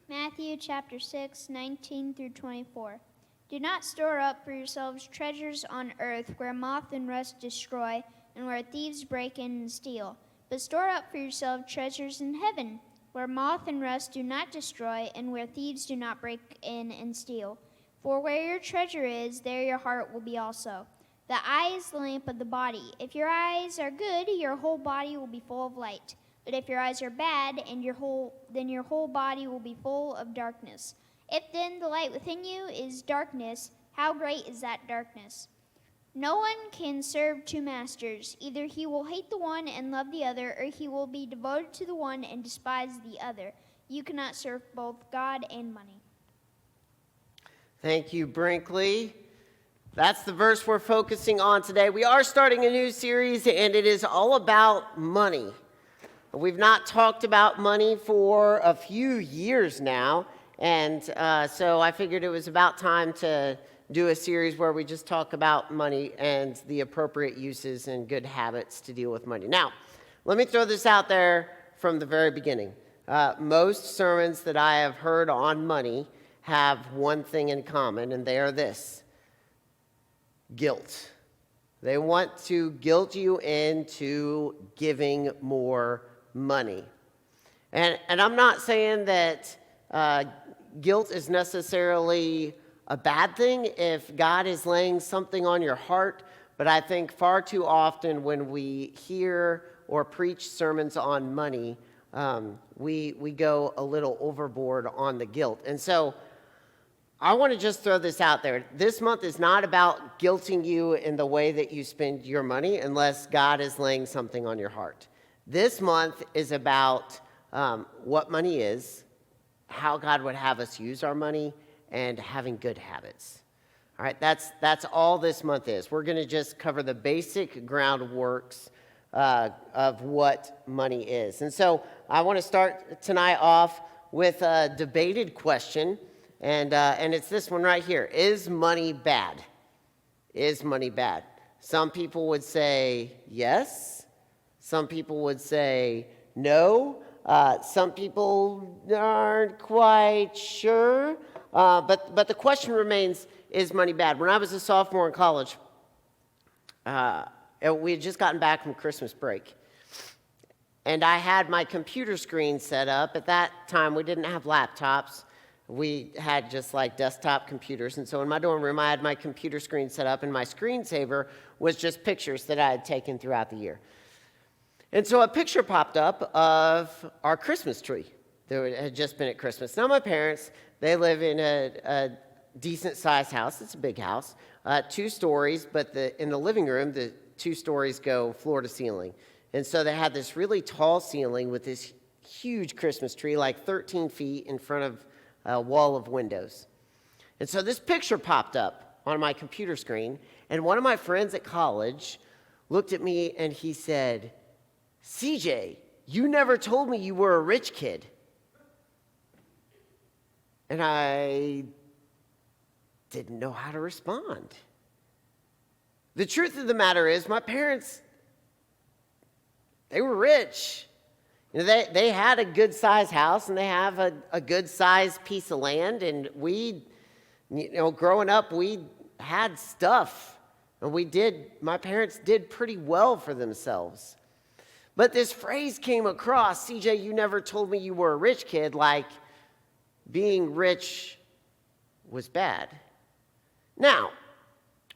Matthew chapter 6, 19 through 24. Do not store up for yourselves treasures on earth where moth and rust destroy and where thieves break in and steal. But store up for yourselves treasures in heaven where moth and rust do not destroy and where thieves do not break in and steal. For where your treasure is, there your heart will be also. The eye is the lamp of the body. If your eyes are good, your whole body will be full of light. But if your eyes are bad, then your whole body will be full of darkness. If then the light within you is darkness, how great is that darkness? No one can serve two masters. Either he will hate the one and love the other, or he will be devoted to the one and despise the other. You cannot serve both God and money. Thank you, Brinkley. That's the verse we're focusing on today. We are starting a new series, and it is all about money. We've not talked about money for a few years now, and so I figured it was about time to do a series where we just talk about money and the appropriate uses and good habits to deal with money. Now, let me throw this out there from the very beginning. Most sermons that I have heard on money have one thing in common, and they are this: guilt. They want to guilt you into giving more money. And I'm not saying that guilt is necessarily a bad thing if God is laying something on your heart, but I think far too often when we hear or preach sermons on money, we go a little overboard on the guilt. And so I want to just throw this out there. This month is not about guilting you in the way that you spend your money unless God is laying something on your heart. This month is about what money is, how God would have us use our money, and having good habits. All right, that's all this month is. We're going to just cover the basic groundworks of what money is. And so I want to start tonight off with a debated question, and it's this one right here. Is money bad? Is money bad? Some people would say yes. Some people would say no. Some people aren't quite sure. But the question remains, is money bad? When I was a sophomore in college, we had just gotten back from Christmas break. And I had my computer screen set up. At that time, we didn't have laptops. We had just like desktop computers. And so in my dorm room, I had my computer screen set up, and my screensaver was just pictures that I had taken throughout the year. And so a picture popped up of our Christmas tree that had just been at Christmas. Now, my parents, they live in a decent-sized house. It's a big house, 2 stories, but in the living room, the 2 stories go floor to ceiling. And so they had this really tall ceiling with this huge Christmas tree, like 13 feet in front of a wall of windows. And so this picture popped up on my computer screen, and one of my friends at college looked at me and he said, "CJ, you never told me you were a rich kid." And I didn't know how to respond. The truth of the matter is, my parents, they were rich. You know, they had a good-sized house, and they have a good-sized piece of land, and growing up, we had stuff, and my parents did pretty well for themselves. But this phrase came across, "CJ, you never told me you were a rich kid," like being rich was bad. Now,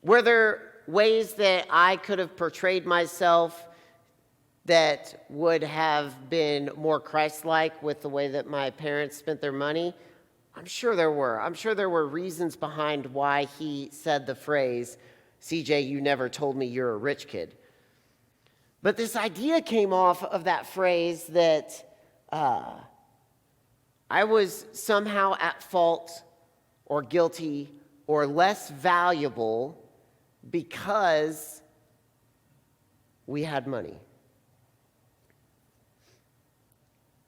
were there ways that I could have portrayed myself that would have been more Christ-like with the way that my parents spent their money? I'm sure there were. I'm sure there were reasons behind why he said the phrase, "CJ, you never told me you're a rich kid." But this idea came off of that phrase that I was somehow at fault or guilty or less valuable because we had money.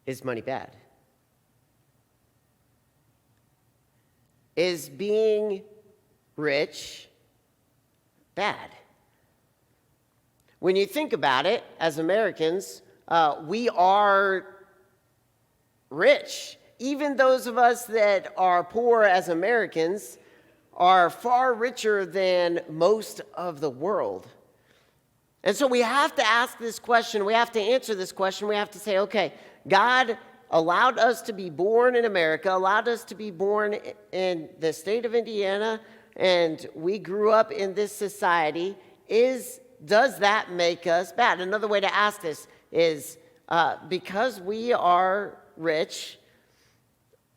Is money bad? Is being rich bad? When you think about it, as Americans, we are rich. even those of us that are poor as Americans are far richer than most of the world. And so we have to ask this question. We have to answer this question. We have to say, okay, God allowed us to be born in America, allowed us to be born in the state of Indiana, and we grew up in this society. Does that make us bad? Another way to ask this is, because we are rich,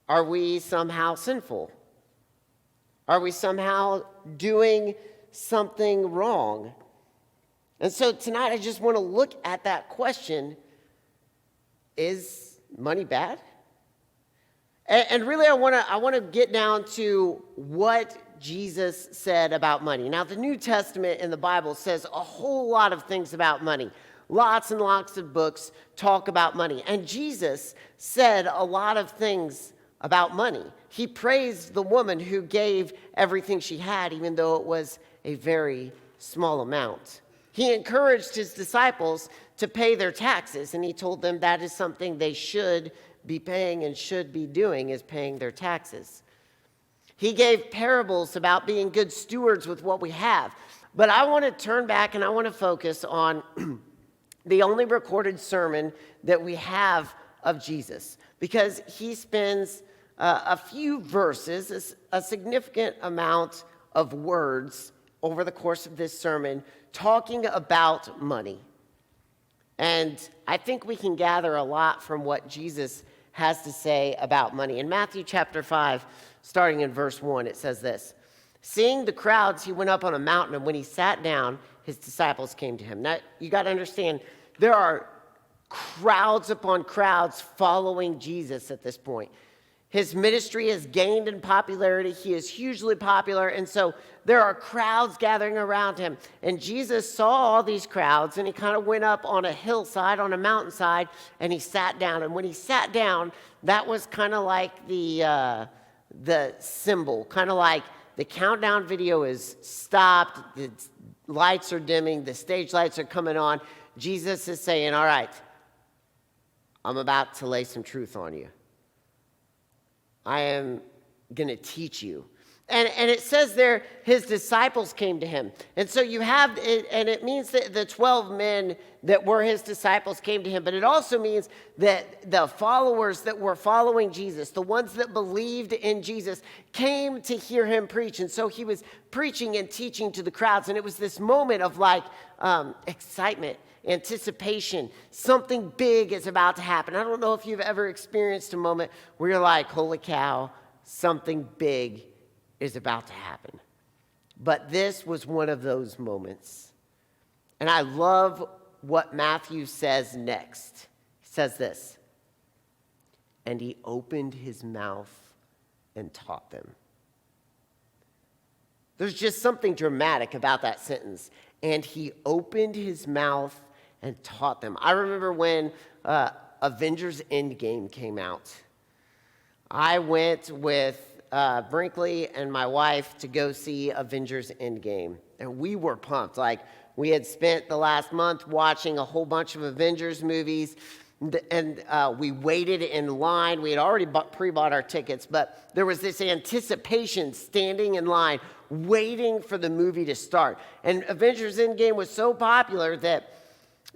are we somehow sinful? Are we somehow doing something wrong? And so tonight I just want to look at that question. Is money bad? And really I want to get down to what Jesus said about money. Now, the New Testament in the Bible says a whole lot of things about money. Lots and lots of books talk about money. And Jesus said a lot of things about money. He praised the woman who gave everything she had, even though it was a very small amount. He encouraged his disciples to pay their taxes, and he told them that is something they should be paying and should be doing, is paying their taxes. He gave parables about being good stewards with what we have. But I want to turn back and I want to focus on the only recorded sermon that we have of Jesus, because he spends a few verses, a significant amount of words over the course of this sermon talking about money. And I think we can gather a lot from what Jesus has to say about money. In Matthew chapter 5, starting in verse 1, it says this: "Seeing the crowds, he went up on a mountain, and when he sat down, his disciples came to him." Now, you got to understand, there are crowds upon crowds following Jesus at this point. His ministry has gained in popularity. He is hugely popular, and so there are crowds gathering around him. And Jesus saw all these crowds, and he kind of went up on a hillside, on a mountainside, and he sat down. And when he sat down, that was kind of like the symbol, kind of like the countdown video is stopped, the lights are dimming, the stage lights are coming on. Jesus is saying, all right, I'm about to lay some truth on you. I am going to teach you. And it says there, his disciples came to him. And so you have, and it means that the 12 men that were his disciples came to him. But it also means that the followers that were following Jesus, the ones that believed in Jesus, came to hear him preach. And so he was preaching and teaching to the crowds. And it was this moment of like excitement, anticipation. Something big is about to happen. I don't know if you've ever experienced a moment where you're like, holy cow, something big is about to happen. But this was one of those moments. And I love what Matthew says next. He says this: "And he opened his mouth and taught them." There's just something dramatic about that sentence. And he opened his mouth and taught them. I remember when Avengers Endgame came out. I went with Brinkley and my wife to go see Avengers Endgame. And we were pumped. Like, we had spent the last month watching a whole bunch of Avengers movies. And we waited in line. We had already pre-bought our tickets. But there was this anticipation, standing in line, waiting for the movie to start. And Avengers Endgame was so popular that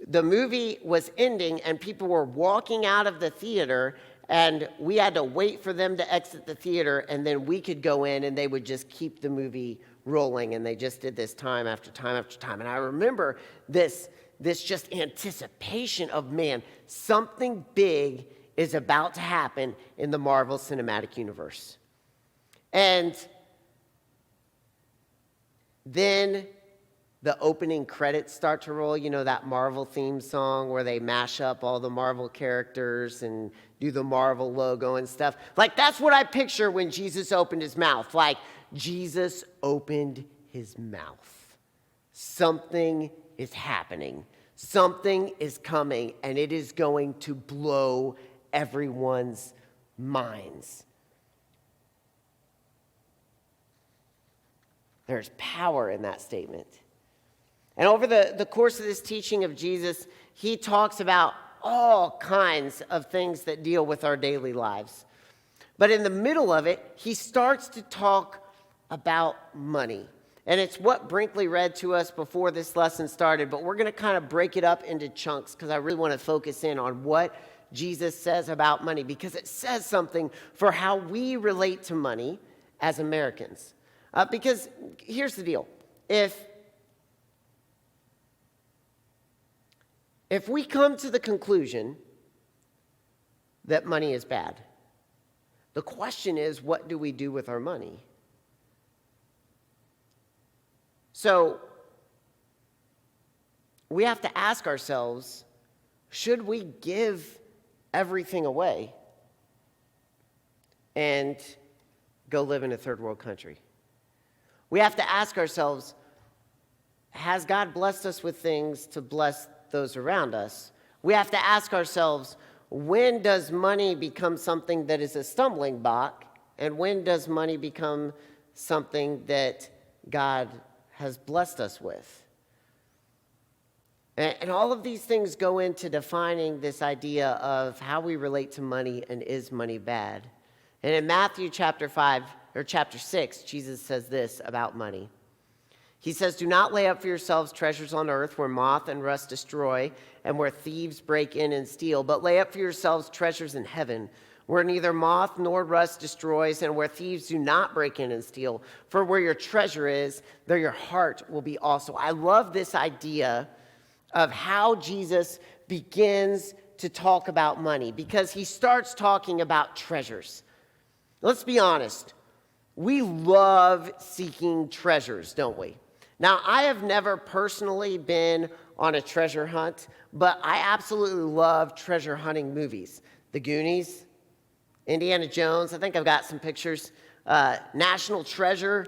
the movie was ending and people were walking out of the theater, and we had to wait for them to exit the theater, and then we could go in and they would just keep the movie rolling. And they just did this time after time after time. And I remember this just anticipation of, man, something big is about to happen in the Marvel Cinematic Universe. And then the opening credits start to roll. You know, that Marvel theme song where they mash up all the Marvel characters and do the Marvel logo and stuff. Like, that's what I picture when Jesus opened his mouth. Like, Jesus opened his mouth. Something is happening. Something is coming, and it is going to blow everyone's minds. There's power in that statement. And over the course of this teaching of Jesus, he talks about all kinds of things that deal with our daily lives. But in the middle of it, he starts to talk about money. And it's what Brinkley read to us before this lesson started, but we're going to kind of break it up into chunks because I really want to focus in on what Jesus says about money, because it says something for how we relate to money as Americans. Because here's the deal. If we come to the conclusion that money is bad, the question is, what do we do with our money? So we have to ask ourselves, should we give everything away and go live in a third world country? We have to ask ourselves, has God blessed us with things to bless those around us? We have to ask ourselves, when does money become something that is a stumbling block? And when does money become something that God has blessed us with? And all of these things go into defining this idea of how we relate to money and is money bad. And in Matthew chapter 6, Jesus says this about money. He says, "Do not lay up for yourselves treasures on earth where moth and rust destroy and where thieves break in and steal, but lay up for yourselves treasures in heaven where neither moth nor rust destroys and where thieves do not break in and steal. For where your treasure is, there your heart will be also." I love this idea of how Jesus begins to talk about money, because he starts talking about treasures. Let's be honest. We love seeking treasures, don't we? Now, I have never personally been on a treasure hunt, but I absolutely love treasure hunting movies. The Goonies, Indiana Jones, I think I've got some pictures, National Treasure,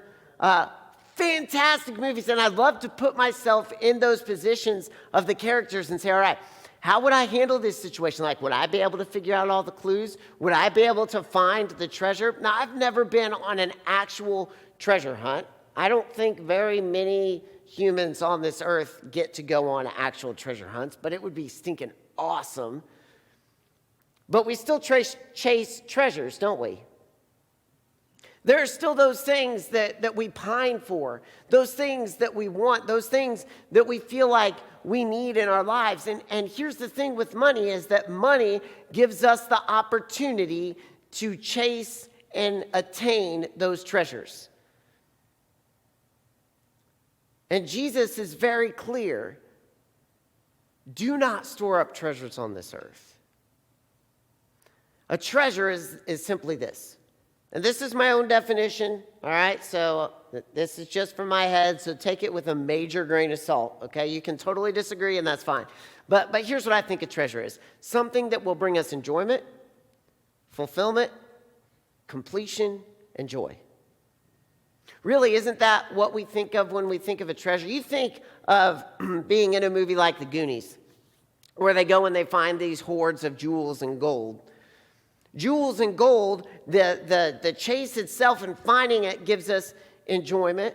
fantastic movies, and I'd love to put myself in those positions of the characters and say, all right, how would I handle this situation? Like, would I be able to figure out all the clues? Would I be able to find the treasure? Now, I've never been on an actual treasure hunt. I don't think very many humans on this earth get to go on actual treasure hunts, but it would be stinking awesome. But we still chase treasures, don't we? There are still those things that we pine for, those things that we want, those things that we feel like we need in our lives. And here's the thing with money is that money gives us the opportunity to chase and attain those treasures. And Jesus is very clear. Do not store up treasures on this earth. A treasure is simply this. And this is my own definition, all right? So this is just from my head, so take it with a major grain of salt, okay? You can totally disagree, and that's fine. But here's what I think a treasure is. Something that will bring us enjoyment, fulfillment, completion, and joy. Really, isn't that what we think of when we think of a treasure? You think of being in a movie like The Goonies, where they go and they find these hoards of jewels and gold. Jewels and gold, the chase itself and finding it gives us enjoyment.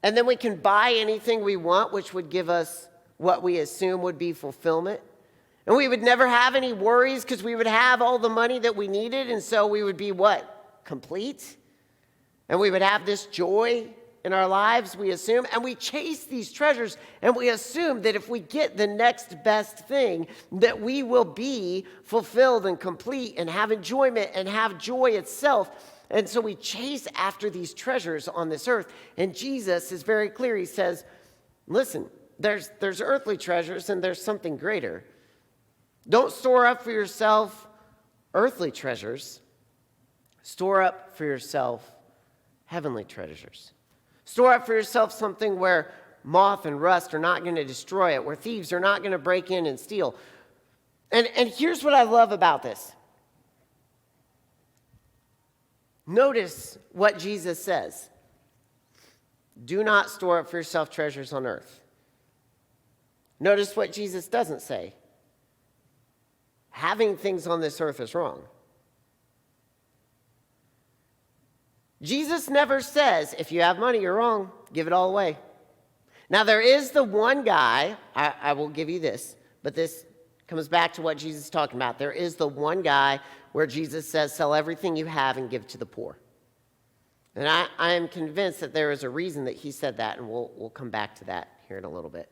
And then we can buy anything we want, which would give us what we assume would be fulfillment. And we would never have any worries because we would have all the money that we needed. And so we would be what? Complete. And we would have this joy in our lives, we assume. And we chase these treasures and we assume that if we get the next best thing, that we will be fulfilled and complete and have enjoyment and have joy itself. And so we chase after these treasures on this earth. And Jesus is very clear. He says, listen, there's earthly treasures and there's something greater. Don't store up for yourself earthly treasures. Store up for yourself heavenly treasures. Store up for yourself something where moth and rust are not going to destroy it, where thieves are not going to break in and steal. And here's what I love about this. Notice what Jesus says. Do not store up for yourself treasures on earth. Notice what Jesus doesn't say. Having things on this earth is wrong. Jesus never says, if you have money, you're wrong. Give it all away. Now, there is the one guy, I will give you this, but this Comes back to what Jesus is talking about. There is the one guy where Jesus says, sell everything you have and give it to the poor. And I am convinced that there is a reason that he said that, and we'll come back to that here in a little bit.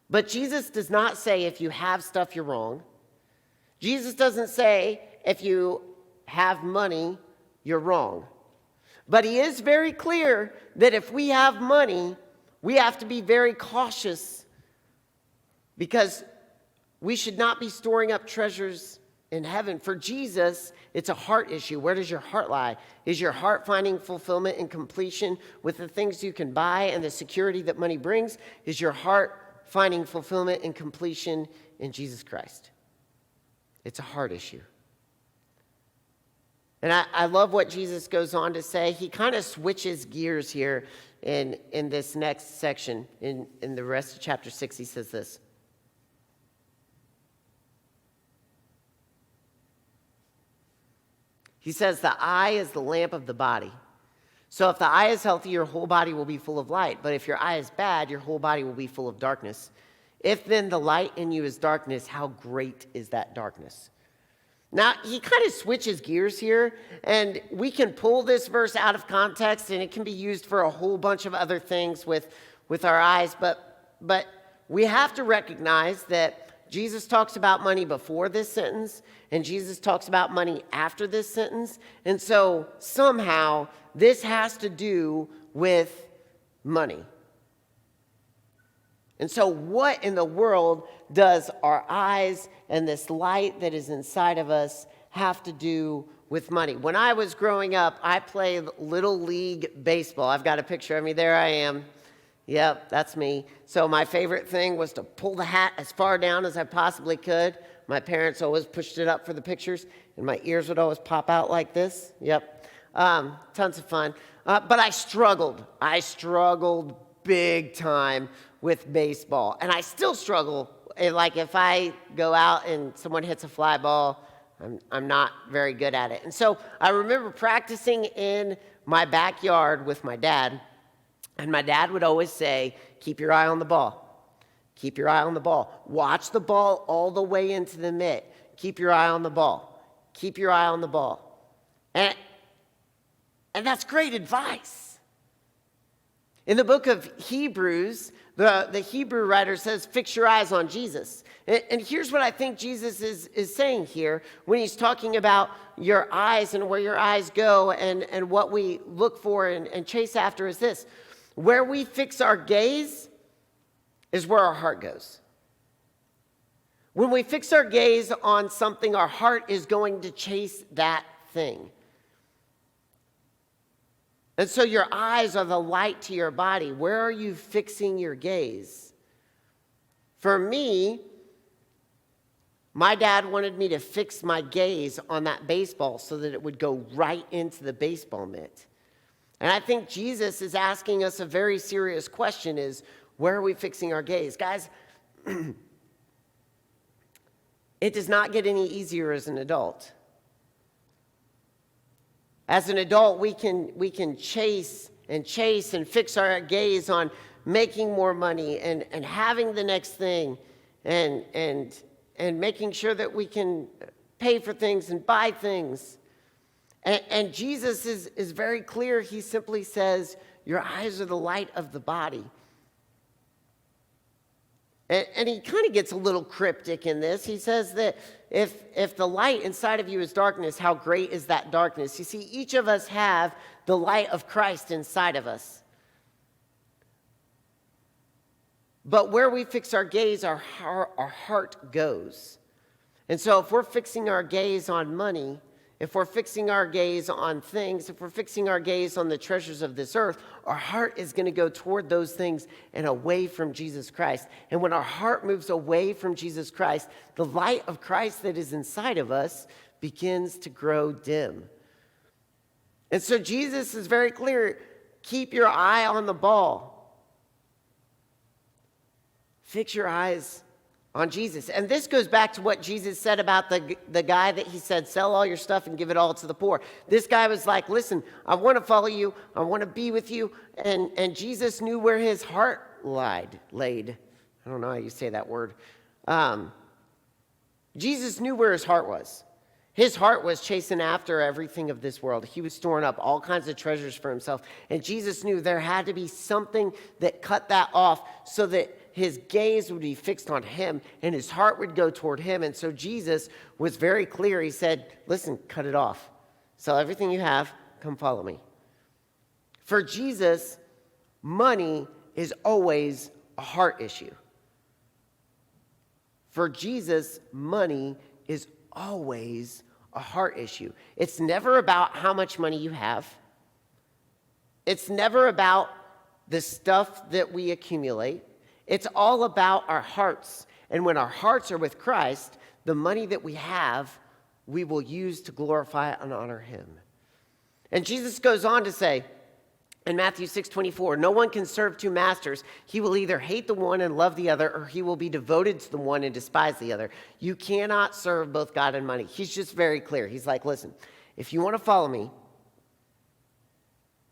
But Jesus does not say if you have stuff, you're wrong. Jesus doesn't say if you have money, you're wrong. But he is very clear that if we have money, we have to be very cautious because we should not be storing up treasures in heaven. For Jesus, it's a heart issue. Where does your heart lie? Is your heart finding fulfillment and completion with the things you can buy and the security that money brings? Is your heart finding fulfillment and completion in Jesus Christ? It's a heart issue. And I love what Jesus goes on to say. He kind of switches gears here in this next section. In the rest of chapter 6, he says this. He says, the eye is the lamp of the body. So if the eye is healthy, your whole body will be full of light. But if your eye is bad, your whole body will be full of darkness. If then the light in you is darkness, how great is that darkness? Now, he kind of switches gears here, and we can pull this verse out of context, and it can be used for a whole bunch of other things with our eyes. But we have to recognize that Jesus talks about money before this sentence, and Jesus talks about money after this sentence. And so somehow this has to do with money. And so what in the world does our eyes and this light that is inside of us have to do with money? When I was growing up, I played Little League Baseball. I've got a picture of me. There I am. Yep, that's me. So my favorite thing was to pull the hat as far down as I possibly could. My parents always pushed it up for the pictures, and my ears would always pop out like this. Yep, tons of fun. But I struggled. I struggled big time with baseball, and I still struggle. Like if I go out and someone hits a fly ball, I'm not very good at it. And so I remember practicing in my backyard with my dad. And my dad would always say, keep your eye on the ball. Keep your eye on the ball. Watch the ball all the way into the mitt. Keep your eye on the ball. Keep your eye on the ball. And that's great advice. In the book of Hebrews, the Hebrew writer says, fix your eyes on Jesus. And here's what I think Jesus is saying here when he's talking about your eyes and where your eyes go and what we look for and chase after is this. Where we fix our gaze is where our heart goes. When we fix our gaze on something, our heart is going to chase that thing. And so your eyes are the light to your body. Where are you fixing your gaze? For me, my dad wanted me to fix my gaze on that baseball so that it would go right into the baseball mitt. And I think Jesus is asking us a very serious question is, where are we fixing our gaze? Guys, it does not get any easier as an adult. As an adult, we can chase and fix our gaze on making more money and having the next thing and making sure that we can pay for things and buy things. And Jesus is very clear. He simply says, your eyes are the light of the body. And he kind of gets a little cryptic in this. He says that if the light inside of you is darkness, how great is that darkness? You see, each of us have the light of Christ inside of us. But where we fix our gaze, our heart goes. And so if we're fixing our gaze on money, if we're fixing our gaze on things, if we're fixing our gaze on the treasures of this earth, our heart is going to go toward those things and away from Jesus Christ. And when our heart moves away from Jesus Christ, the light of Christ that is inside of us begins to grow dim. And so Jesus is very clear, keep your eye on the ball. Fix your eyes on Jesus. And this goes back to what Jesus said about the guy that he said, sell all your stuff and give it all to the poor. This guy was like, listen, I want to follow you. I want to be with you. And Jesus knew where his heart laid. I don't know how you say that word. Jesus knew where his heart was. His heart was chasing after everything of this world. He was storing up all kinds of treasures for himself. And Jesus knew there had to be something that cut that off so that his gaze would be fixed on him and his heart would go toward him. And so Jesus was very clear. He said, listen, cut it off. Sell everything you have. Come follow me. For Jesus, money is always a heart issue. For Jesus, money is always a heart issue. It's never about how much money you have. It's never about the stuff that we accumulate. It's all about our hearts. And when our hearts are with Christ, the money that we have, we will use to glorify and honor him. And Jesus goes on to say, in Matthew 6:24, no one can serve two masters. He will either hate the one and love the other, or he will be devoted to the one and despise the other. You cannot serve both God and money. He's just very clear. He's like, listen, if you want to follow me,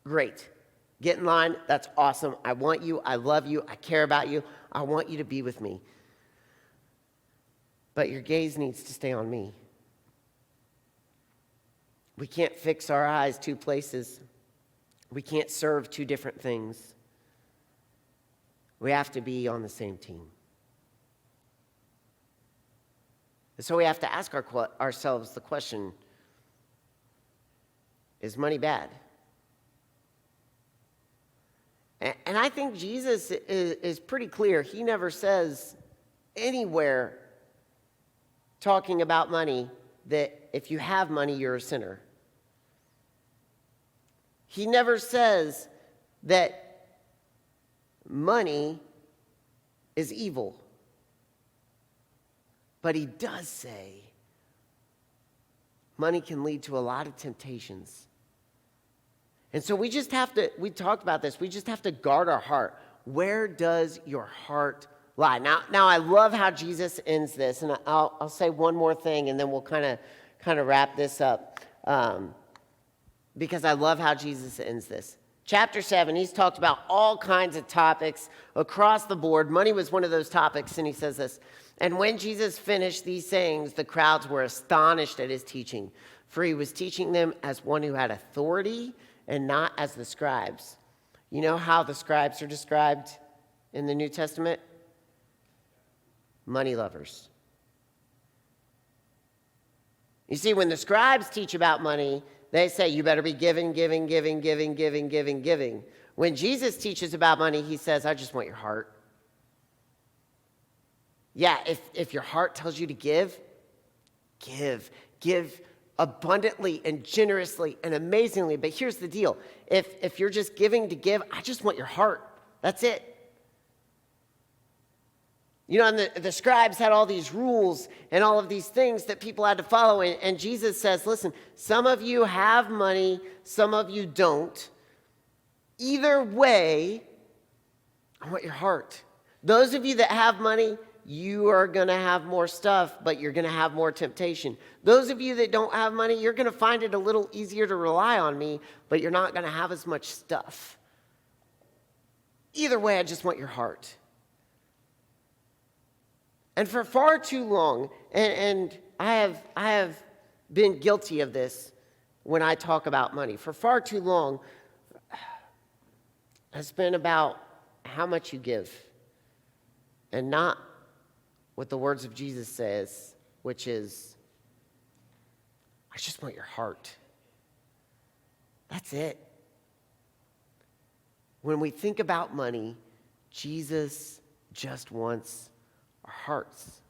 great. Get in line. That's awesome. I want you. I love you. I care about you. I want you to be with me. But your gaze needs to stay on me. We can't fix our eyes two places. We can't serve two different things. We have to be on the same team. And so we have to ask ourselves the question, is money bad? And I think Jesus is pretty clear. He never says anywhere talking about money that if you have money, you're a sinner. He never says that money is evil. But he does say money can lead to a lot of temptations. And so we talked about this, we just have to guard our heart. Where does your heart lie? Now I love how Jesus ends this, and I'll say one more thing, and then we'll kind of wrap this up. Because I love how Jesus ends this. Chapter 7, he's talked about all kinds of topics across the board. Money was one of those topics, and he says this. And when Jesus finished these sayings, the crowds were astonished at his teaching, for he was teaching them as one who had authority and not as the scribes. You know how the scribes are described in the New Testament? Money lovers. You see, when the scribes teach about money, they say, you better be giving. When Jesus teaches about money, he says, I just want your heart. Yeah, if your heart tells you to give. Give abundantly and generously and amazingly. But here's the deal. If you're just giving to give, I just want your heart. That's it. You know, and the scribes had all these rules and all of these things that people had to follow. And Jesus says, listen, some of you have money, some of you don't. Either way, I want your heart. Those of you that have money, you are going to have more stuff, but you're going to have more temptation. Those of you that don't have money, you're going to find it a little easier to rely on me, but you're not going to have as much stuff. Either way, I just want your heart. And for far too long, and I have been guilty of this when I talk about money. For far too long, it's been about how much you give and not what the words of Jesus says, which is, I just want your heart. That's it. When we think about money, Jesus just wants our hearts.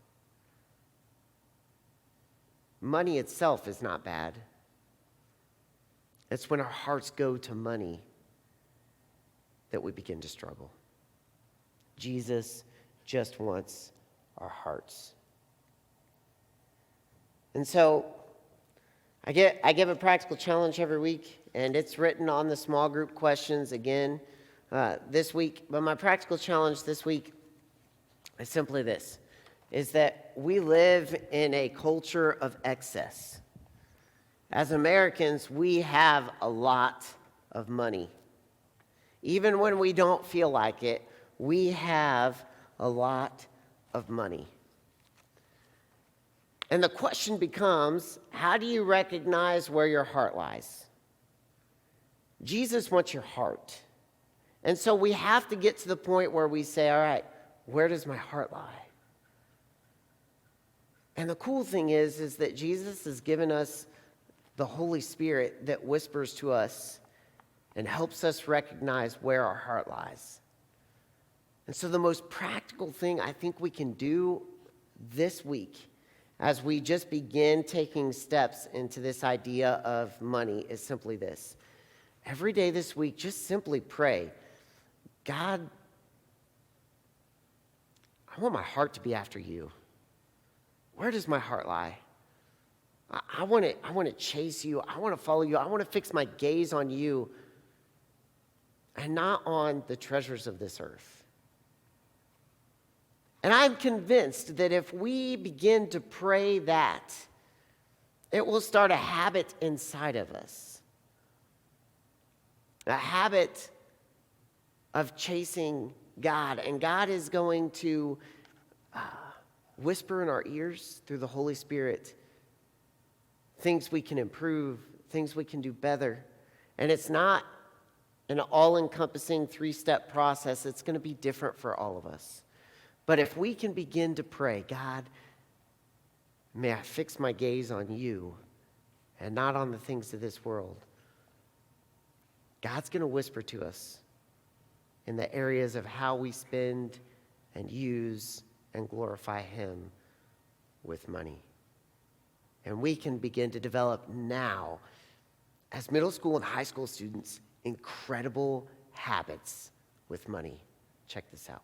Money itself is not bad. It's when our hearts go to money that we begin to struggle. Jesus just wants our hearts. And so I give a practical challenge every week, and it's written on the small group questions again this week. But my practical challenge this week is simply this, is that we live in a culture of excess. As Americans, we have a lot of money. Even when we don't feel like it, we have a lot of money. And the question becomes, how do you recognize where your heart lies? Jesus wants your heart. And so we have to get to the point where we say, all right, where does my heart lie? And the cool thing is that Jesus has given us the Holy Spirit that whispers to us and helps us recognize where our heart lies. And so the most practical thing I think we can do this week as we just begin taking steps into this idea of money is simply this. Every day this week, just simply pray, God, I want my heart to be after you. Where does my heart lie? I want to chase you. I want to follow you. I want to fix my gaze on you and not on the treasures of this earth. And I'm convinced that if we begin to pray that, it will start a habit inside of us. A habit of chasing God. And God is going to whisper in our ears through the Holy Spirit things we can improve, things we can do better. And it's not an all-encompassing 3-step process. It's going to be different for all of us. But if we can begin to pray, God, may I fix my gaze on you and not on the things of this world, God's going to whisper to us in the areas of how we spend and use and glorify him with money. And we can begin to develop now, as middle school and high school students, incredible habits with money. Check this out.